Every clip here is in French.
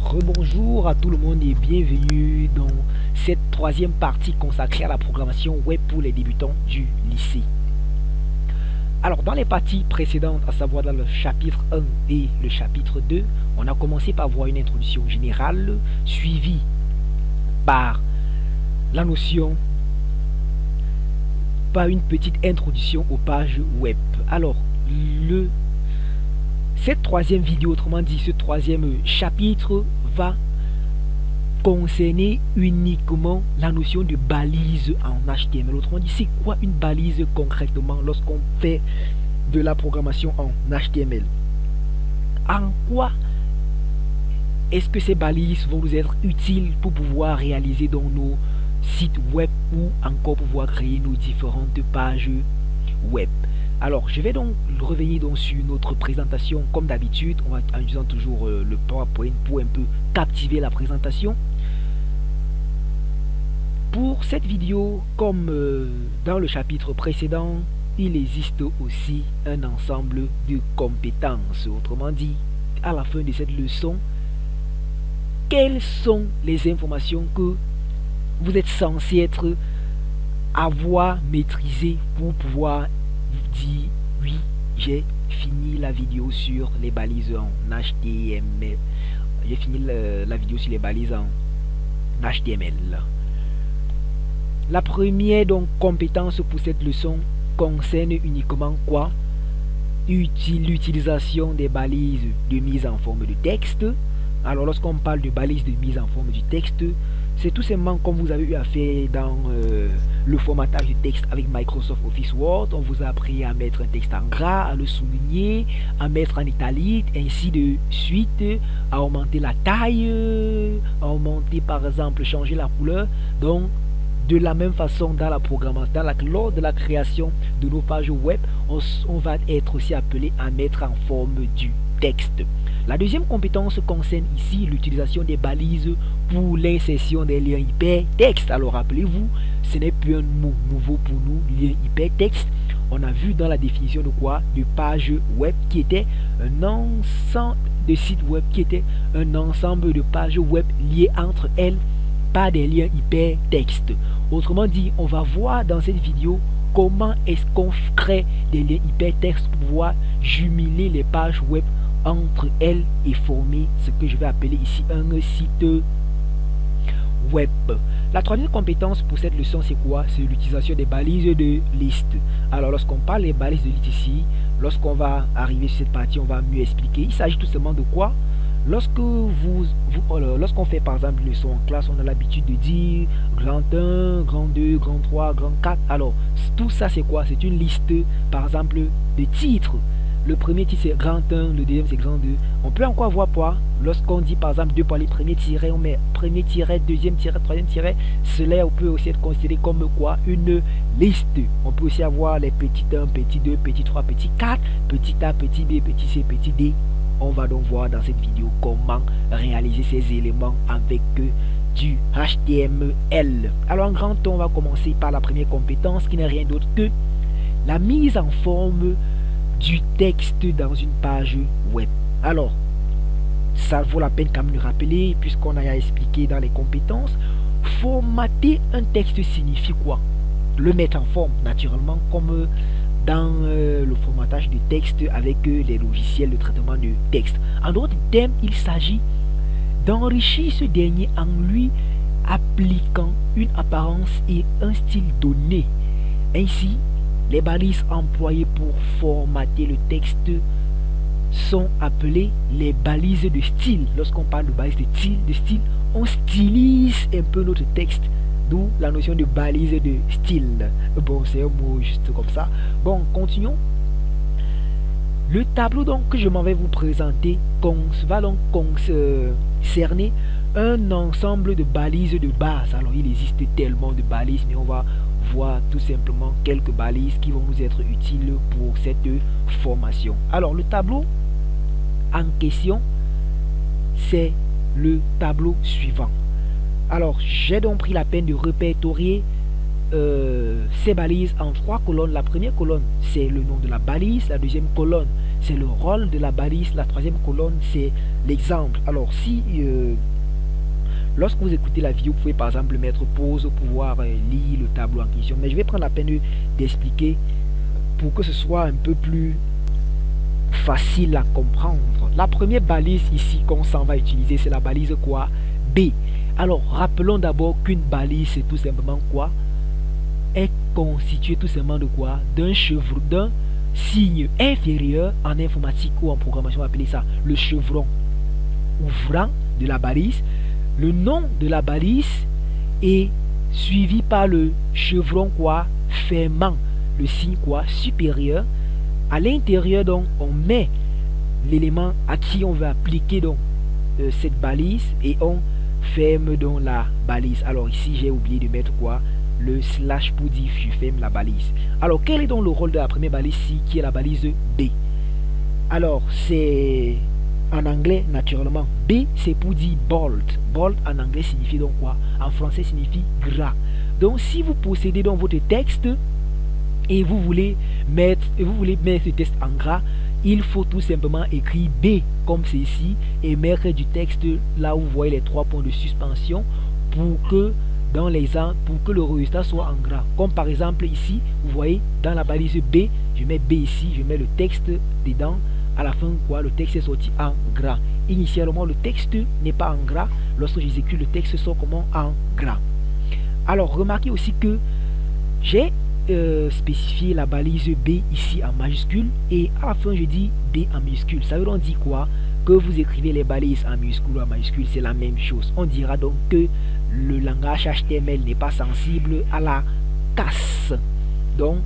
Rebonjour à tout le monde et bienvenue dans cette troisième partie consacrée à la programmation web pour les débutants du lycée. Alors dans les parties précédentes, à savoir dans le chapitre 1 et le chapitre 2, on a commencé par voir une introduction générale suivie par la notion, par une petite introduction aux pages web. Alors cette troisième vidéo, autrement dit ce troisième chapitre, va concerner uniquement la notion de balise en HTML. Autrement dit, c'est quoi une balise concrètement lorsqu'on fait de la programmation en HTML? En quoi est-ce que ces balises vont nous être utiles pour pouvoir réaliser dans nos sites web ou encore pouvoir créer nos différentes pages web? Alors, je vais donc revenir sur notre présentation comme d'habitude. On va en utilisant toujours le PowerPoint pour un peu captiver la présentation. Pour cette vidéo, comme dans le chapitre précédent, il existe aussi un ensemble de compétences. Autrement dit, à la fin de cette leçon, quelles sont les informations que vous êtes censé avoir maîtrisées pour pouvoir dit oui, j'ai fini la vidéo sur les balises en HTML. J'ai fini la vidéo sur les balises en HTML. La première donc compétence pour cette leçon concerne uniquement quoi? L'utilisation des balises de mise en forme de texte. Alors lorsqu'on parle de balises de mise en forme du texte, c'est tout simplement comme vous avez eu à faire dans le formatage du texte avec Microsoft Office Word. On vous a appris à mettre un texte en gras, à le souligner, à mettre en italique, ainsi de suite, à augmenter la taille, à augmenter par exemple, changer la couleur. Donc de la même façon dans la programmation, lors de la création de nos pages web, on va être aussi appelé à mettre en forme du texte. La deuxième compétence concerne ici l'utilisation des balises pour l'insertion des liens hypertextes. Alors rappelez-vous, ce n'est plus un mot nouveau pour nous, lien hypertexte. On a vu dans la définition de quoi? De page web qui était un ensemble de sites web qui était un ensemble de pages web liées entre elles par des liens hypertextes. Autrement dit, on va voir dans cette vidéo comment est-ce qu'on crée des liens hypertextes pour pouvoir jumeler les pages web entre elles et former ce que je vais appeler ici un site web. La troisième compétence pour cette leçon, c'est quoi? C'est l'utilisation des balises de liste. Alors lorsqu'on parle des balises de liste ici, lorsqu'on va arriver sur cette partie, on va mieux expliquer. Il s'agit tout simplement de quoi? Lorsqu'on fait par exemple une leçon en classe, on a l'habitude de dire grand 1, grand 2, grand 3, grand 4. Alors tout ça c'est quoi? C'est une liste par exemple de titres. Le premier titre c'est grand 1, le deuxième c'est grand 2. On peut encore voir quoi? Lorsqu'on dit par exemple 2 pour les premiers tirets, on met premier tiret, deuxième tiret, troisième tiret. Cela peut aussi être considéré comme quoi? Une liste. On peut aussi avoir les petits 1, petit 2, petit 3, petit 4, petit A, petit B, petit C, petit D. On va donc voir dans cette vidéo comment réaliser ces éléments avec du HTML. Alors en grand temps, on va commencer par la première compétence qui n'est rien d'autre que la mise en forme du texte dans une page web. Alors, ça vaut la peine quand même de rappeler, puisqu'on a expliqué dans les compétences, formater un texte signifie quoi? Le mettre en forme, naturellement, comme dans le formatage de texte avec les logiciels de traitement de texte. En d'autres termes, il s'agit d'enrichir ce dernier en lui appliquant une apparence et un style donné. Ainsi, les balises employées pour formater le texte sont appelées les balises de style. Lorsqu'on parle de balises de style, on stylise un peu notre texte. D'où la notion de balise de style. Bon, c'est un mot juste comme ça. Bon, continuons. Le tableau donc que je m'en vais vous présenter va donc concerner un ensemble de balises de base. Alors, il existe tellement de balises, mais on va voir tout simplement quelques balises qui vont nous être utiles pour cette formation. Alors, le tableau en question, c'est le tableau suivant. Alors, j'ai donc pris la peine de répertorier ces balises en 3 colonnes. La première colonne, c'est le nom de la balise. La deuxième colonne, c'est le rôle de la balise. La troisième colonne, c'est l'exemple. Alors, si lorsque vous écoutez la vidéo, vous pouvez par exemple mettre pause pour pouvoir lire le tableau en question. Mais je vais prendre la peine d'expliquer pour que ce soit un peu plus facile à comprendre. La première balise ici qu'on s'en va utiliser, c'est la balise quoi? B. Alors, rappelons d'abord qu'une balise, c'est tout simplement quoi? Est constituée tout simplement de quoi? D'un chevron, d'un signe inférieur en informatique ou en programmation, on va appeler ça le chevron ouvrant de la balise. Le nom de la balise est suivi par le chevron quoi? Fermant, le signe quoi? Supérieur. À l'intérieur, donc, on met l'élément à qui on veut appliquer donc cette balise et on ferme donc la balise. Alors ici, j'ai oublié de mettre quoi? Le slash pour dire je ferme la balise. Alors, quel est donc le rôle de la première balise ici, qui est la balise B? Alors, c'est en anglais, naturellement. B, c'est pour dire bold. Bold en anglais signifie donc quoi? En français, signifie gras. Donc, si vous possédez dans votre texte et vous voulez mettre ce texte en gras, il faut tout simplement écrire B comme ceci et mettre du texte là où vous voyez les 3 points de suspension pour que le résultat soit en gras. Comme par exemple ici, vous voyez dans la balise B, je mets B ici, je mets le texte dedans. À la fin, quoi, le texte est sorti en gras. Initialement, le texte n'est pas en gras. Lorsque j'exécute, le texte sort comment? En gras. Alors, remarquez aussi que j'ai spécifié la balise B ici en majuscule et à la fin, je dis B en minuscule. Ça veut donc dire quoi? Que vous écrivez les balises en minuscule ou en majuscule, c'est la même chose. On dira donc que le langage HTML n'est pas sensible à la casse. Donc,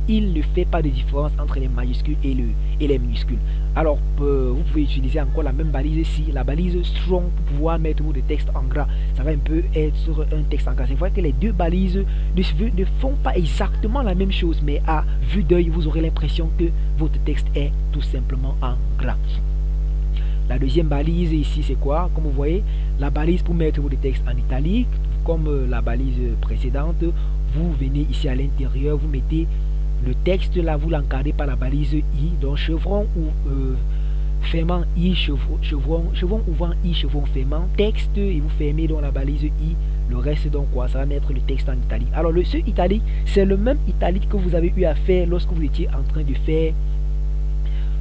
il ne fait pas de différence entre les majuscules et les minuscules. Alors, vous pouvez utiliser encore la même balise ici, la balise strong, pour pouvoir mettre votre texte en gras. Ça va un peu être sur un texte en gras. C'est vrai que les deux balises ne font pas exactement la même chose, mais à vue d'œil, vous aurez l'impression que votre texte est tout simplement en gras. La deuxième balise ici, c'est quoi? Comme vous voyez, la balise pour mettre votre texte en italique, comme la balise précédente, vous venez ici à l'intérieur, vous mettez le texte là, vous l'encadrez par la balise I, donc chevron ou fermant I, chevron ouvrant I, chevron fermant, texte, et vous fermez dans la balise I, le reste donc quoi? Ça va mettre le texte en italique. Alors ce italique, c'est le même italique que vous avez eu à faire lorsque vous étiez en train de faire.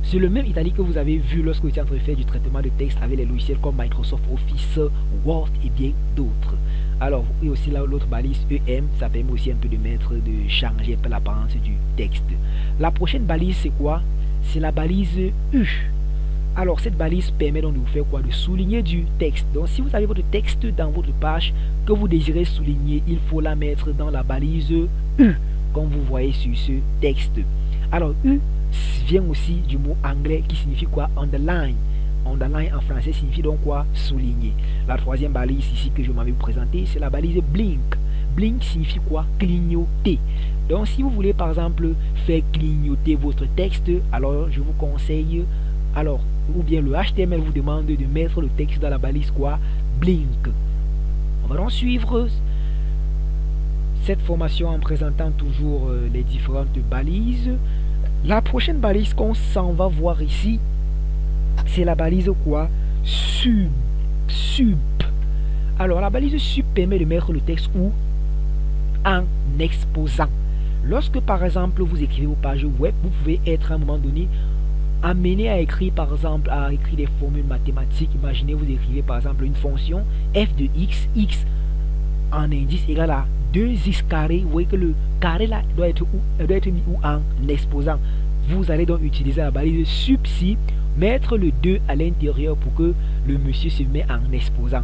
C'est le même italique que vous avez vu lorsque vous étiez en train de faire du traitement de texte avec les logiciels comme Microsoft Office, Word et bien d'autres. Alors, et aussi là, l'autre balise EM, ça permet aussi un peu de changer un peu l'apparence du texte. La prochaine balise, c'est quoi? C'est la balise U. Alors, cette balise permet donc de vous faire quoi? De souligner du texte. Donc, si vous avez votre texte dans votre page que vous désirez souligner, il faut la mettre dans la balise U, comme vous voyez sur ce texte. Alors, U vient aussi du mot anglais qui signifie quoi? Underline. Underline en français signifie donc quoi? Souligner. La troisième balise ici que je m'avais présentée, c'est la balise blink. Blink signifie quoi? Clignoter. Donc si vous voulez par exemple faire clignoter votre texte, alors je vous conseille, ou bien le HTML vous demande de mettre le texte dans la balise quoi? Blink. On va donc suivre cette formation en présentant toujours les différentes balises. La prochaine balise qu'on s'en va voir ici, c'est la balise quoi? Sub. Alors la balise sub permet de mettre le texte où? En exposant. Lorsque par exemple vous écrivez vos pages web, vous pouvez être à un moment donné amené à écrire par exemple des formules mathématiques. Imaginez vous écrivez par exemple une fonction f de x en indice égale à 2x carré. Vous voyez que le carré là doit être mis où? En exposant. Vous allez donc utiliser la balise sub ci, mettre le 2 à l'intérieur pour que le monsieur se met en exposant.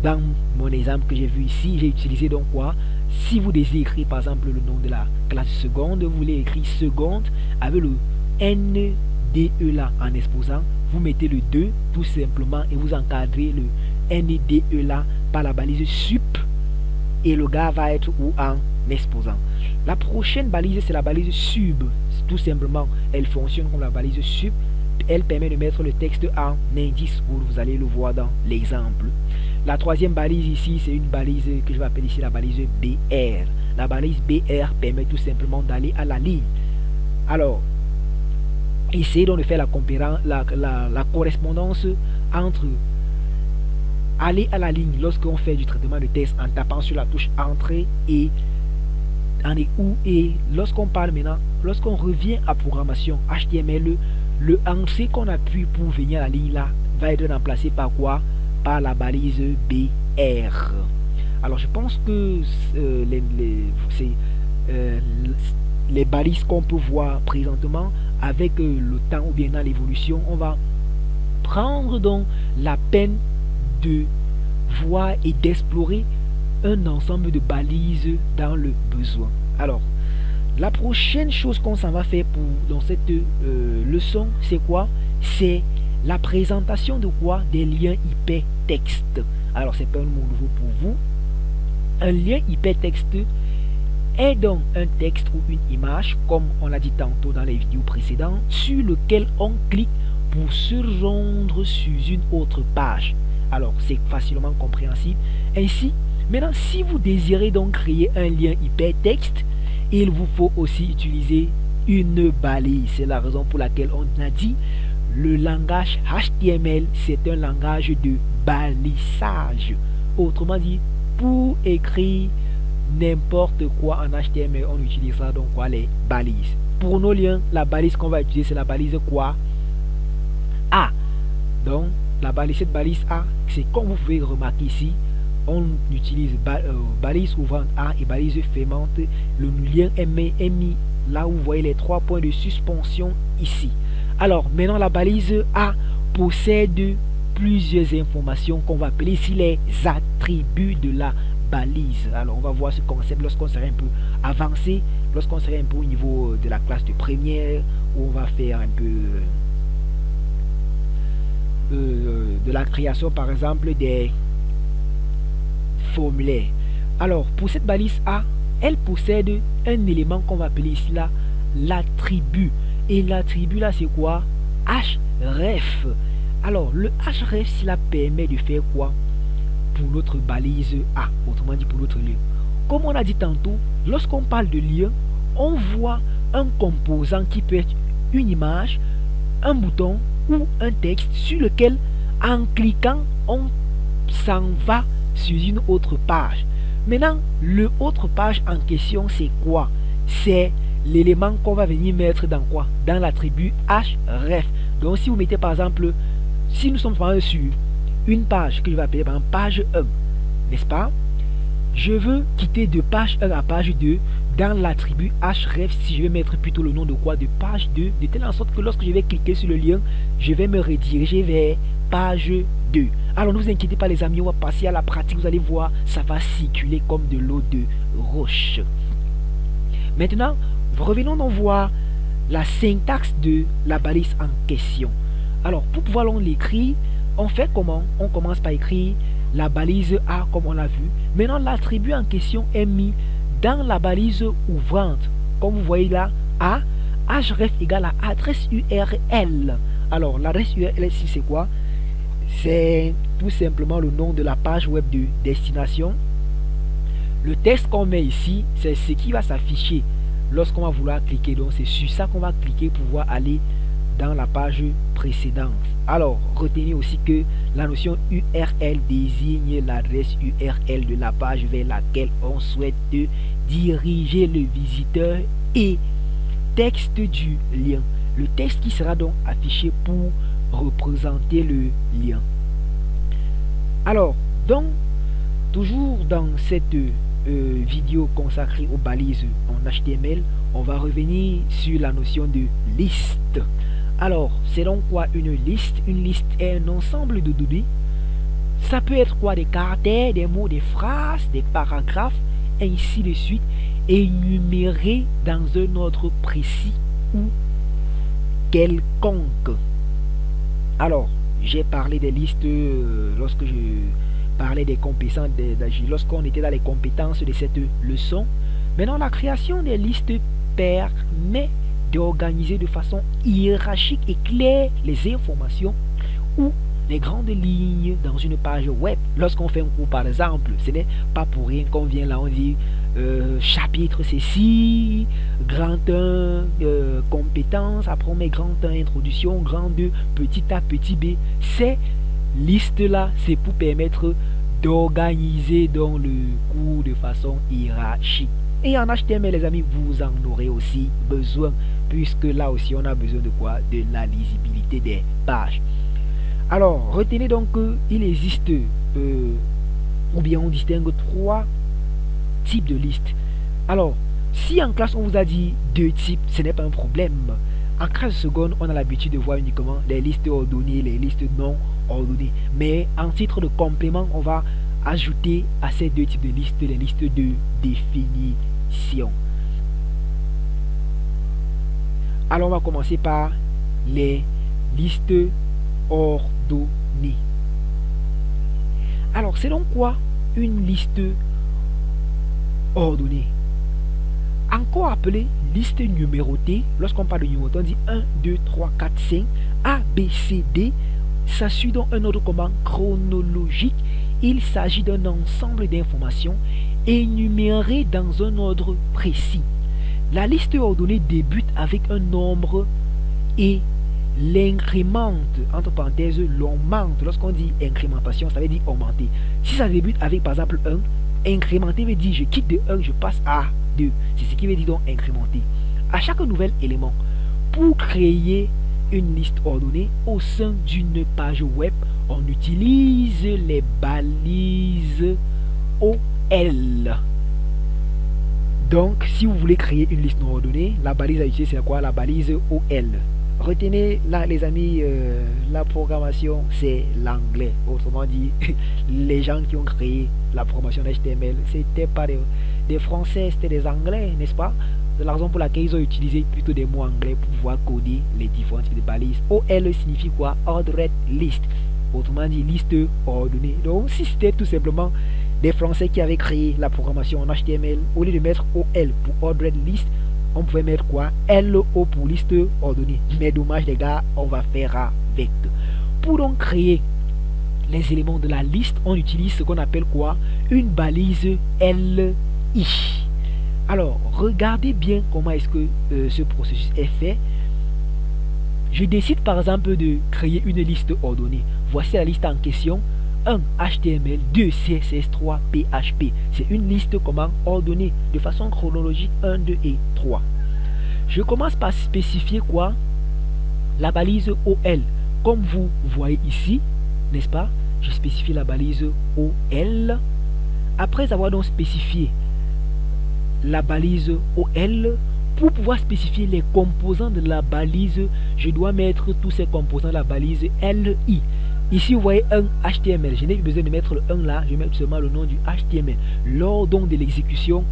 Dans mon exemple que j'ai vu ici, j'ai utilisé donc quoi? Si vous désirez écrire par exemple le nom de la classe seconde, vous voulez écrire seconde avec le NDE là en exposant, vous mettez le 2 tout simplement et vous encadrez le NDE là par la balise sup et le gars va être où? En exposant. La prochaine balise c'est la balise sub. Tout simplement, elle fonctionne comme la balise sub. Elle permet de mettre le texte en indice. Vous allez le voir dans l'exemple. La troisième balise ici, c'est une balise que je vais appeler ici la balise BR. La balise BR permet tout simplement d'aller à la ligne. Alors, essayez donc de faire la correspondance entre aller à la ligne lorsqu'on fait du traitement de texte en tapant sur la touche entrée et lorsqu'on parle maintenant, lorsqu'on revient à programmation HTML, le entrée qu'on appuie pour venir à la ligne là va être remplacé par quoi? Par la balise BR. Alors je pense que les balises qu'on peut voir présentement avec le temps ou bien dans l'évolution, on va prendre donc la peine de voir et d'explorer un ensemble de balises dans le besoin. Alors la prochaine chose qu'on s'en va faire dans cette leçon, c'est quoi? C'est la présentation de quoi? Des liens hypertextes. Alors c'est pas un mot nouveau pour vous. Un lien hypertexte est donc un texte ou une image, comme on l'a dit tantôt dans les vidéos précédentes, sur lequel on clique pour se rendre sur une autre page. Alors c'est facilement compréhensible. Ainsi, maintenant si vous désirez donc créer un lien hypertexte, il vous faut aussi utiliser une balise. C'est la raison pour laquelle on a dit le langage HTML, c'est un langage de balisage. Autrement dit, pour écrire n'importe quoi en HTML, on utilisera donc quoi? Les balises. Pour nos liens, la balise qu'on va utiliser, c'est la balise quoi? A. Donc cette balise A, c'est comme vous pouvez remarquer ici, on utilise balise ouvrante A et balise fermante. Le lien est mis là où vous voyez les 3 points de suspension ici. Alors maintenant la balise A possède plusieurs informations qu'on va appeler ici les attributs de la balise. Alors on va voir ce concept lorsqu'on serait un peu avancé, lorsqu'on serait un peu au niveau de la classe de première, où on va faire un peu de la création par exemple des formulaires. Alors pour cette balise A, elle possède un élément qu'on va appeler ici là l'attribut. Et l'attribut là c'est quoi? href. Alors le href cela permet de faire quoi pour notre balise A, autrement dit pour notre lien. Comme on a dit tantôt, lorsqu'on parle de lien, on voit un composant qui peut être une image, un bouton ou un texte sur lequel en cliquant on s'en va sur une autre page. Maintenant le autre page en question c'est quoi? C'est l'élément qu'on va venir mettre dans quoi? Dans l'attribut href. Donc si vous mettez par exemple, si nous sommes sur une page que je vais appeler par exemple page 1, n'est-ce pas? Je veux quitter de page 1 à page 2 dans l'attribut href. Si je vais mettre plutôt le nom de quoi? De page 2, de telle en sorte que lorsque je vais cliquer sur le lien, je vais me rediriger vers page 2. Alors ne vous inquiétez pas les amis, on va passer à la pratique, vous allez voir, ça va circuler comme de l'eau de roche. Maintenant, revenons donc voir la syntaxe de la balise en question. Alors pour pouvoir l'écrire, on fait comment? On commence par écrire la balise A comme on l'a vu. Maintenant l'attribut en question est mis dans la balise ouvrante. Comme vous voyez là, A, href égale à adresse URL. Alors l'adresse URL ici c'est quoi? C'est tout simplement le nom de la page web de destination. Le texte qu'on met ici, c'est ce qui va s'afficher lorsqu'on va vouloir cliquer. Donc c'est sur ça qu'on va cliquer pour pouvoir aller dans la page précédente. Alors retenez aussi que la notion URL désigne l'adresse URL de la page vers laquelle on souhaite diriger le visiteur, et texte du lien, le texte qui sera donc affiché pour représenter le lien. Alors donc toujours dans cette vidéo consacrée aux balises en HTML, on va revenir sur la notion de liste. Alors c'est donc quoi une liste? Une liste est un ensemble de données. Ça peut être quoi? Des caractères, des mots, des phrases, des paragraphes, ainsi de suite, énumérés dans un ordre précis ou quelconque. Alors j'ai parlé des listes lorsque je parlais des compétences d'agir, lorsqu'on était dans les compétences de cette leçon. Maintenant la création des listes permet d'organiser de façon hiérarchique et claire les informations ou les grandes lignes dans une page web. Lorsqu'on fait un cours par exemple, ce n'est pas pour rien qu'on vient là, on dit chapitre ceci, grand 1, compétences, après on met grand 1, introduction, grand 2, petit a, petit b. Ces listes-là, c'est pour permettre d'organiser dans le cours de façon hiérarchique. Et en HTML, les amis, vous en aurez aussi besoin, puisque là aussi, on a besoin de quoi? De la lisibilité des pages. Alors, retenez donc qu'il existe, ou bien on distingue 3 types de listes. Alors, si en classe, on vous a dit 2 types, ce n'est pas un problème. En classe seconde, on a l'habitude de voir uniquement les listes ordonnées, les listes non ordonnées. Mais en titre de complément, on va ajouter à ces 2 types de listes les listes de définition. Alors on va commencer par les listes ordonnées. Alors c'est donc quoi une liste ordonnée? Encore appelée liste numérotée. Lorsqu'on parle de numéroté, on dit 1, 2, 3, 4, 5, A, B, C, D. Ça suit donc un ordre comment chronologique. Il s'agit d'un ensemble d'informations énumérées dans un ordre précis. La liste ordonnée débute avec un nombre et l'incrémente, entre parenthèses, l'augmente. Lorsqu'on dit incrémentation, ça veut dire augmenter. Si ça débute avec par exemple 1, incrémenter veut dire je quitte de 1, je passe à 2. C'est ce qui veut dire donc incrémenter. À chaque nouvel élément, pour créer une liste ordonnée au sein d'une page web, on utilise les balises OL. Donc, si vous voulez créer une liste non ordonnée, la balise à utiliser, c'est quoi? La balise OL. Retenez là, les amis, la programmation, c'est l'anglais. Autrement dit, les gens qui ont créé la programmation HTML, c'était pas des Français, c'était des Anglais, n'est-ce pas? C'est la raison pour laquelle ils ont utilisé plutôt des mots anglais pour pouvoir coder les différents types de balises. OL signifie quoi? Ordered list. Autrement dit, liste ordonnée. Donc, si c'était tout simplement des Français qui avaient créé la programmation en HTML, au lieu de mettre OL pour ordered list, on pouvait mettre quoi? LO pour liste ordonnée. Mais dommage les gars, on va faire avec. Pour donc créer les éléments de la liste, on utilise ce qu'on appelle quoi? Une balise LI. Alors, regardez bien comment est-ce que ce processus est fait. Je décide par exemple de créer une liste ordonnée. Voici la liste en question. 1 HTML, 2 CSS, 3 PHP. C'est une liste comment ordonnée de façon chronologique 1, 2 et 3. Je commence par spécifier quoi? La balise OL. Comme vous voyez ici, n'est-ce pas? Je spécifie la balise OL. Après avoir donc spécifié la balise OL, pour pouvoir spécifier les composants de la balise, je dois mettre tous ces composants de la balise LI. Ici, vous voyez un HTML. Je n'ai plus besoin de mettre le 1 là, je mets seulement le nom du HTML. Lors donc de l'exécution,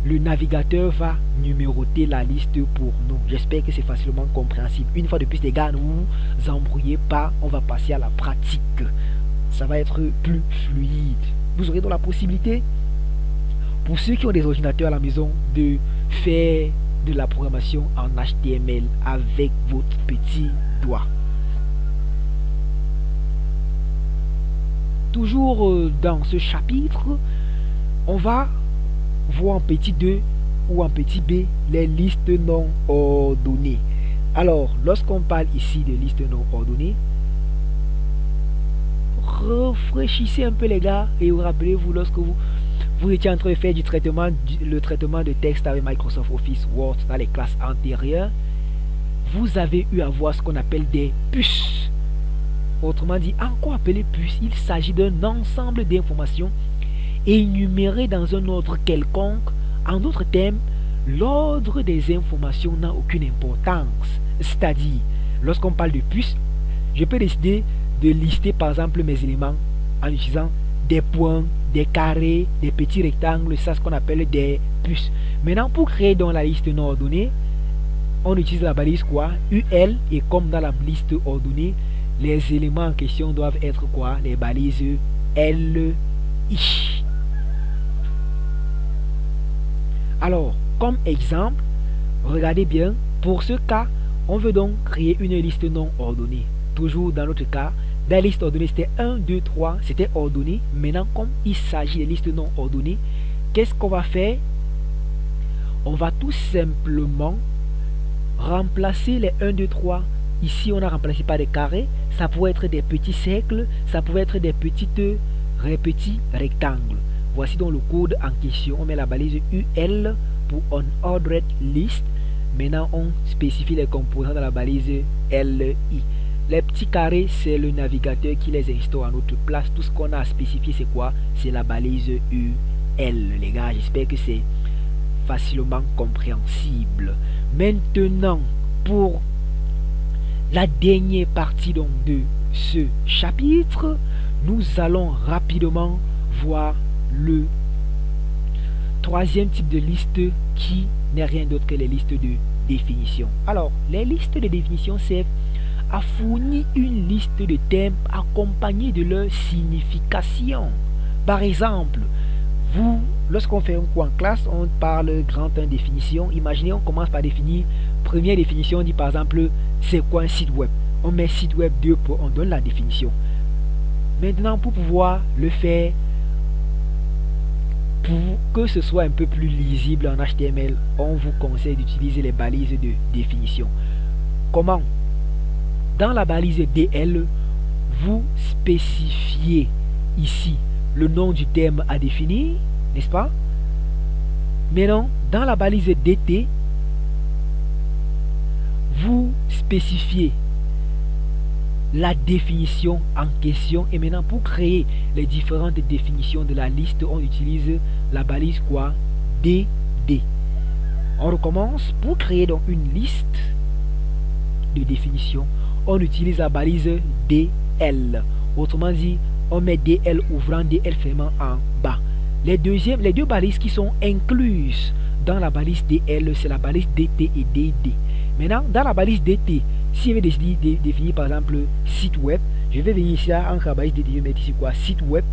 le navigateur va numéroter la liste pour nous. J'espère que c'est facilement compréhensible. Une fois de plus, les gars, ne vous embrouillez pas, on va passer à la pratique. Ça va être plus fluide. Vous aurez donc la possibilité, pour ceux qui ont des ordinateurs à la maison, de faire de la programmation en HTML avec votre petit doigt. Toujours dans ce chapitre, on va voir en petit 2 ou en petit b les listes non ordonnées. Alors, lorsqu'on parle ici de listes non ordonnées, rafraîchissez un peu les gars et vous rappelez-vous lorsque vous étiez en train de faire le traitement de texte avec Microsoft Office Word dans les classes antérieures, vous avez eu à voir ce qu'on appelle des puces. Autrement dit, encore appelé puce, il s'agit d'un ensemble d'informations énumérées dans un ordre quelconque. En d'autres termes, l'ordre des informations n'a aucune importance. C'est-à-dire, lorsqu'on parle de puce, je peux décider de lister par exemple mes éléments en utilisant des points, des carrés, des petits rectangles, ça c'est ce qu'on appelle des puces. Maintenant, pour créer dans la liste non ordonnée, on utilise la balise quoi? UL, et comme dans la liste ordonnée, les éléments en question doivent être quoi? Les balises LI. Alors, comme exemple, regardez bien, pour ce cas, on veut donc créer une liste non ordonnée. Toujours dans notre cas, Dans les listes ordonnées, c'était 1, 2, 3, c'était ordonné. Maintenant, comme il s'agit des listes non ordonnées, qu'est-ce qu'on va faire? On va tout simplement remplacer les 1, 2, 3. Ici, on a remplacé par des carrés. Ça pouvait être des petits cercles, ça pouvait être des petits rectangles. Voici donc le code en question. On met la balise UL pour Unordered List. Maintenant, on spécifie les composants dans la balise LI. Les petits carrés, c'est le navigateur qui les instaure à notre place. Tout ce qu'on a spécifié, c'est quoi? C'est la balise UL. Les gars, j'espère que c'est facilement compréhensible. Maintenant, pour la dernière partie donc de ce chapitre, nous allons rapidement voir le troisième type de liste qui n'est rien d'autre que les listes de définition. Alors, les listes de définition servent à fournir une liste de thèmes accompagnée de leur signification. Par exemple, lorsqu'on fait un cours en classe, on parle grand 1 définition. Imaginez, on commence par définir. Première définition, on dit par exemple, c'est quoi un site web? On met site web 2, on donne la définition. Maintenant, pour pouvoir le faire, pour que ce soit un peu plus lisible en HTML, on vous conseille d'utiliser les balises de définition. Comment? Dans la balise DL, vous spécifiez ici le nom du thème à définir, n'est-ce pas? Maintenant, dans la balise DT, vous spécifiez la définition en question. Et maintenant, pour créer les différentes définitions de la liste, on utilise la balise quoi? DD. On recommence. Pour créer donc une liste de définition, on utilise la balise DL. Autrement dit, on met DL ouvrant, DL fermant en bas. Les deux balises qui sont incluses dans la balise DL, c'est la balise DT et DD. Maintenant, dans la balise DT, si je vais décider de définir par exemple site web, je vais venir ici entre la balise DT, je vais mettre ici quoi? Site web.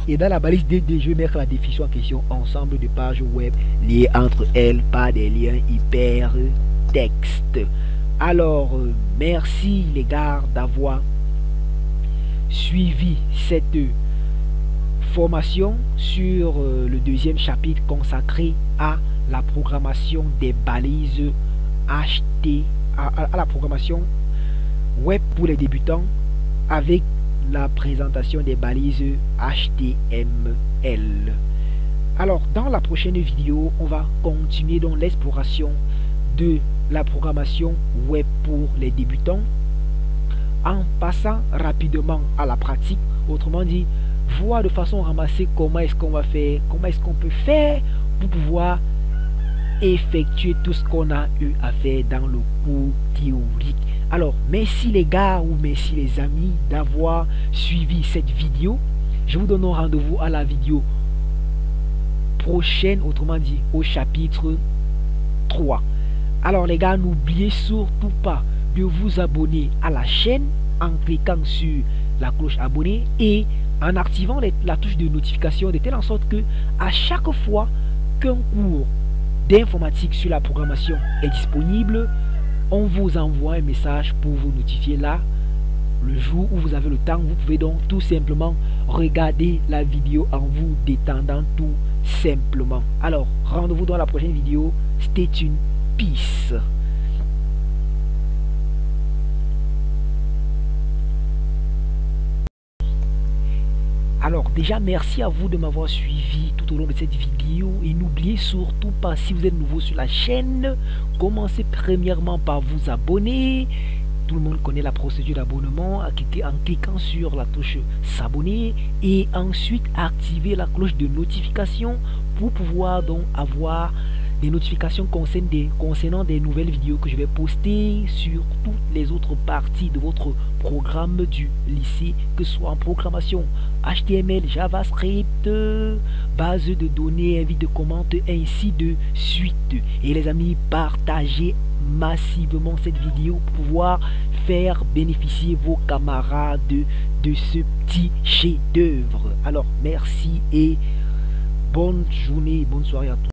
Et dans la balise DD, je vais mettre la définition en question, ensemble de pages web liées entre elles par des liens hypertextes. Alors, merci les gars d'avoir suivi cette formation sur le deuxième chapitre consacré à la programmation des balises à la programmation web pour les débutants avec la présentation des balises HTML. Alors, dans la prochaine vidéo, on va continuer dans l'exploration de la programmation web pour les débutants en passant rapidement à la pratique. Autrement dit, voir de façon ramassée comment est-ce qu'on va faire, comment est-ce qu'on peut faire pour pouvoir effectuer tout ce qu'on a eu à faire dans le cours théorique. Alors, merci les gars ou merci les amis d'avoir suivi cette vidéo. Je vous donne rendez-vous à la vidéo prochaine, autrement dit au chapitre 3. Alors les gars, n'oubliez surtout pas de vous abonner à la chaîne en cliquant sur la cloche abonner et en activant la touche de notification de telle en sorte que à chaque fois qu'un cours d'informatique sur la programmation est disponible, on vous envoie un message pour vous notifier là. Le jour où vous avez le temps, vous pouvez donc tout simplement regarder la vidéo en vous détendant tout simplement. Alors, rendez-vous dans la prochaine vidéo. Stay tuned. Peace. Alors déjà merci à vous de m'avoir suivi tout au long de cette vidéo et n'oubliez surtout pas, si vous êtes nouveau sur la chaîne, commencez premièrement par vous abonner. Tout le monde connaît la procédure d'abonnement en cliquant sur la touche s'abonner et ensuite activer la cloche de notification pour pouvoir donc avoir des notifications concernant des nouvelles vidéos que je vais poster sur toutes les autres parties de votre programme du lycée, que ce soit en programmation HTML, JavaScript, base de données, invite de commentaires, ainsi de suite. Et les amis, partagez massivement cette vidéo pour pouvoir faire bénéficier vos camarades de ce petit chef-d'œuvre. Alors merci et bonne journée, bonne soirée à tous.